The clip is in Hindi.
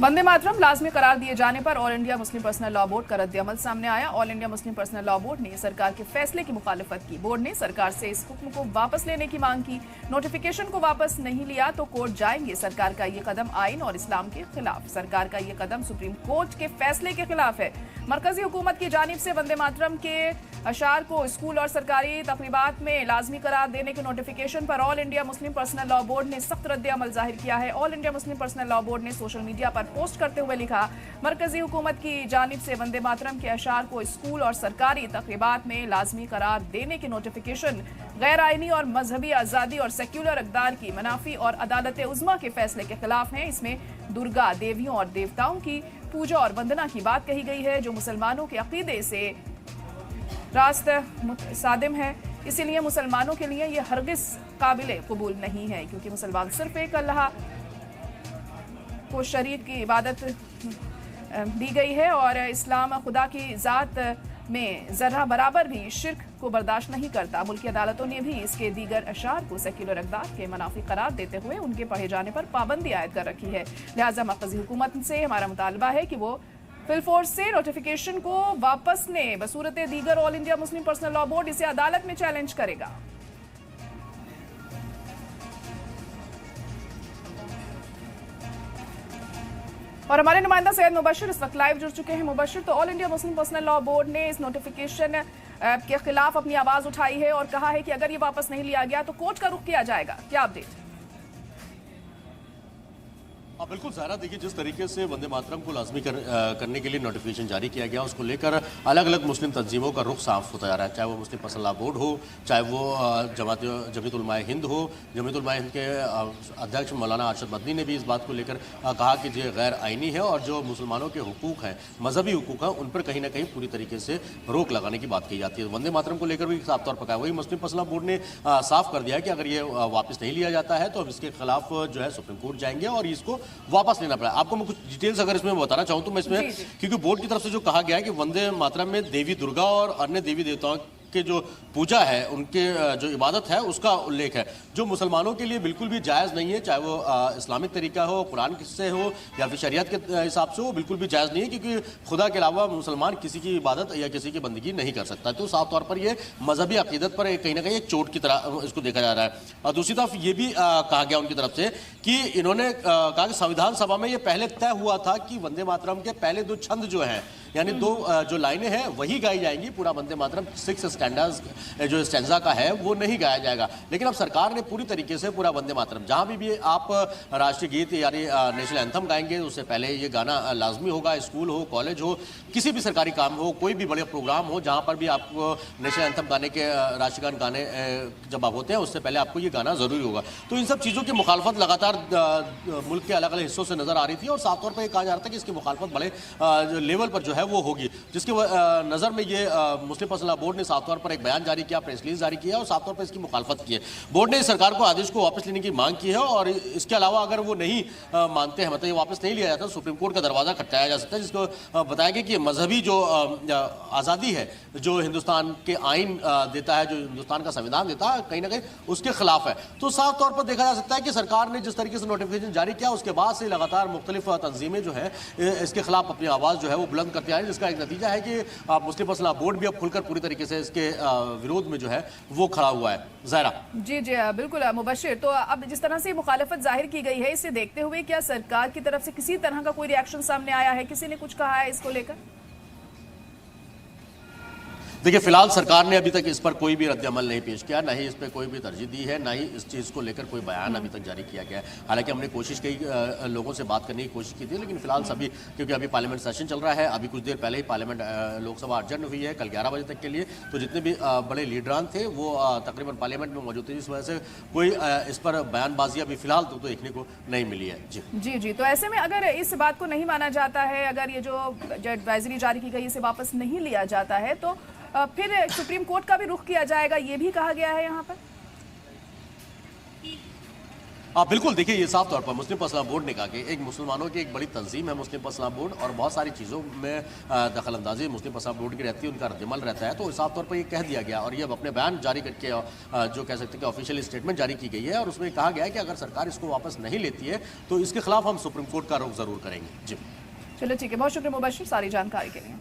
वंदे मातरम लाजमी करार दिए जाने पर all India Muslim personal law board का रद्द-ए-अमल सामने आया। All India Muslim personal law board ने सरकार के फैसले की मुखालफत की। बोर्ड ने सरकार से इस हुक्म को वापस लेने की मांग की। नोटिफिकेशन को वापस नहीं लिया तो कोर्ट जाएंगे। सरकार का ये कदम आइन और इस्लाम के खिलाफ। सरकार का ये कदम सुप्रीम कोर्ट के फैसले के खिलाफ है। मरकजी हुकूमत की जानिब से वंदे मातरम के अशार को स्कूल और सरकारी तकरीबात में लाजमी करार देने के नोटिफिकेशन पर all India Muslim personal law board ने सख्त रद्द-ए-अमल जाहिर किया है। All India Muslim personal law board ने सोशल मीडिया पर पोस्ट करते हुए लिखा, मरकजी हुकूमत की जानिब से वंदे मातरम के अशार को स्कूल और सरकारी तकरीबात में लाजमी करार देने के नोटिफिकेशन गैर आइनी और मजहबी आज़ादी और सेक्युलर इक़दार की मनाफी और अदालत उज़्मा के फैसले के खिलाफ हैं। इसमें दुर्गा देवियों और देवताओं की पूजा और वंदना की बात कही गई है, जो मुसलमानों के अकीदे से रास्त सादिम है। इसीलिए मुसलमानों के लिए यह हरगिज़ काबिल कबूल नहीं है, क्योंकि मुसलमान सिर्फ एक अल्लाह को शरीक की इबादत दी गई है और इस्लाम खुदा की ज़ात में ज़र्रा बराबर भी शिर्क को बर्दाश्त नहीं करता। मुल्की अदालतों ने भी इसके दीगर अशार को सेक्युलर इक़दार के मनाफी करार देते हुए उनके पढ़े जाने पर पाबंदी आयद कर रखी है। लिहाजा मरकज़ी हुकूमत से हमारा मुतालबा है कि वो फिलफोर्स से नोटिफिकेशन को वापस लें। बसूरत दीगर all India Muslim personal law board इसे अदालत में चैलेंज करेगा। और हमारे नुमाइंदा सैयद मुबशिर इस वक्त लाइव जुड़ चुके हैं। मुबशिर, तो all India Muslim personal law board ने इस नोटिफिकेशन के खिलाफ अपनी आवाज उठाई है और कहा है कि अगर ये वापस नहीं लिया गया तो कोर्ट का रुख किया जाएगा। क्या अपडेट? बिल्कुल ज़ारा, देखिए जिस तरीके से वंदे मातरम को लाजमी करने के लिए नोटिफिकेशन जारी किया गया, उसको लेकर अलग अलग मुस्लिम तंजीमों का रुख साफ होता जा रहा है। चाहे वो मुस्लिम पर्सनल लॉ बोर्ड हो, चाहे वो जमीयत उलमा हिंद हो। जमीयत उलमा हिंद के अध्यक्ष मौलाना अरशद मदनी ने भी इस बात को लेकर कहा कि ये गैर आइनी है और जो मुसलमानों के हुकूक हैं, मजहबी हुकूक हैं, उन पर कहीं ना कहीं पूरी तरीके से रोक लगाने की बात कही जाती है। वंदे मातरम को लेकर भी साफ तौर पर कहा। वही मुस्लिम पर्सनल लॉ बोर्ड ने साफ कर दिया है कि अगर ये वापस नहीं लिया जाता है तो अब इसके खिलाफ जो है सुप्रीम कोर्ट जाएंगे और इसको वापस लेना पड़ा। आपको मैं कुछ डिटेल्स अगर इसमें बताना चाहूं तो मैं इसमें, क्योंकि बोर्ड की तरफ से जो कहा गया है कि वंदे मातरम में देवी दुर्गा और अन्य देवी देवताओं के जो पूजा है, उनके जो इबादत है, उसका उल्लेख है, जो मुसलमानों के लिए बिल्कुल भी जायज़ नहीं है। चाहे वो इस्लामिक तरीका हो, कुरान से हो या फिर शरीयत के हिसाब से हो, बिल्कुल भी जायज़ नहीं है, क्योंकि खुदा के अलावा मुसलमान किसी की इबादत या किसी की बंदगी नहीं कर सकता। तो साफ तौर पर ये मजहबी अकीदत पर कहीं ना कहीं एक चोट की तरह इसको देखा जा रहा है। और दूसरी तरफ ये भी कहा गया उनकी तरफ से कि इन्होंने कहा कि संविधान सभा में ये पहले तय हुआ था कि वंदे मातरम के पहले दो छंद जो हैं, यानी दो जो लाइनें हैं वही गाई जाएंगी। पूरा वंदे मातरम 6 स्टैंडर्स जो स्टैंजा का है वो नहीं गाया जाएगा। लेकिन अब सरकार ने पूरी तरीके से पूरा वंदे मातरम, जहां भी आप राष्ट्रीय गीत यानी नेशनल एंथम गाएंगे, उससे पहले ये गाना लाजमी होगा। स्कूल हो, कॉलेज हो, किसी भी सरकारी काम हो, कोई भी बड़े प्रोग्राम हो, जहां पर भी आपको नेशनल एंथम गाने के, राष्ट्रगान गाने जब आप होते हैं उससे पहले आपको ये गाना जरूरी होगा। तो इन सब चीज़ों की मुखालफत लगातार मुल्क के अलग अलग हिस्सों से नजर आ रही थी और साफ तौर पर कहा जा रहा था कि इसकी मुखालफत बड़े लेवल पर जो है वो होगी, जिसके नज़र में ये मुस्लिम पर्सनल लॉ बोर्ड ने साफ तौर पर एक बयान जारी किया, प्रेस रिलीज जारी किया और साफ तौर पर इसकी मुखालफत की है। बोर्ड ने सरकार को आदेश को वापस लेने की मांग की है और इसके अलावा अगर वो नहीं मानते हैं, मतलब ये वापस नहीं लिया जाता, सुप्रीम कोर्ट का दरवाजा खटखटाया जा सकता है, जिसको बताया गया कि मजहबी जो आज़ादी है, जो हिंदुस्तान के आइन देता है, जो हिंदुस्तान का संविधान देता है, कहीं ना कहीं उसके खिलाफ है। तो साफ तौर पर देखा जा सकता है कि सरकार ने जिस तरीके से नोटिफिकेशन जारी किया, उसके बाद से लगातार मुख्तलिफ तंजीमें जो है इसके खिलाफ अपनी आवाज़ जो है वो बुलंद करती आ रही है, जिसका एक नतीजा है कि मुस्लिम पर्सनल लॉ बोर्ड भी अब खुलकर पूरी तरीके से इसके विरोध में जो है वो खड़ा हुआ है। ज़ारा जी बिल्कुल मुबशिर, तो अब जिस तरह से मुखालफत जाहिर की गई है, इसे देखते हुए क्या सरकार की तरफ से किसी तरह का कोई रिएक्शन सामने आया है? किसी ने कुछ कहा है इसको लेकर? देखिए, फिलहाल सरकार ने अभी तक इस पर कोई भी रद्द-ए-अमल नहीं पेश किया, ना ही इस पर कोई भी तरजीह दी है, ना ही इस चीज़ को लेकर कोई बयान अभी तक जारी किया गया है। हालांकि हमने कोशिश की, लोगों से बात करने की कोशिश की थी, लेकिन फिलहाल सभी, क्योंकि अभी पार्लियामेंट सेशन चल रहा है, अभी कुछ देर पहले ही पार्लियामेंट लोकसभा अर्जन हुई है कल 11 बजे तक के लिए, तो जितने भी बड़े लीडरान थे वो तकरीबन पार्लियामेंट में मौजूद थे, जिस वजह से कोई इस पर बयानबाजी अभी फिलहाल तो देखने को नहीं मिली है। जी, तो ऐसे में अगर इस बात को नहीं माना जाता है, अगर ये जो एडवाइजरी जारी की गई इसे वापस नहीं लिया जाता है, तो फिर सुप्रीम कोर्ट का भी रुख किया जाएगा, ये भी कहा गया है यहाँ पर। बिल्कुल, देखिए ये साफ तौर पर मुस्लिम पर्सनल बोर्ड ने कहा कि एक मुसलमानों की एक बड़ी तंजीम है मुस्लिम पर्सनल बोर्ड, और बहुत सारी चीज़ों में दखल अंदाजी मुस्लिम पर्सनल बोर्ड की रहती है, उनका रद्दमल रहता है। तो साफ तौर पर ये कह दिया गया, और ये अब अपने बयान जारी करके जो कह सकते हैं कि ऑफिशियल स्टेटमेंट जारी की गई है, और उसमें कहा गया है कि अगर सरकार इसको वापस नहीं लेती है तो इसके खिलाफ हम सुप्रीम कोर्ट का रुख जरूर करेंगे। जी चलो ठीक है, बहुत शुक्रिया मुबशिर सारी जानकारी के लिए।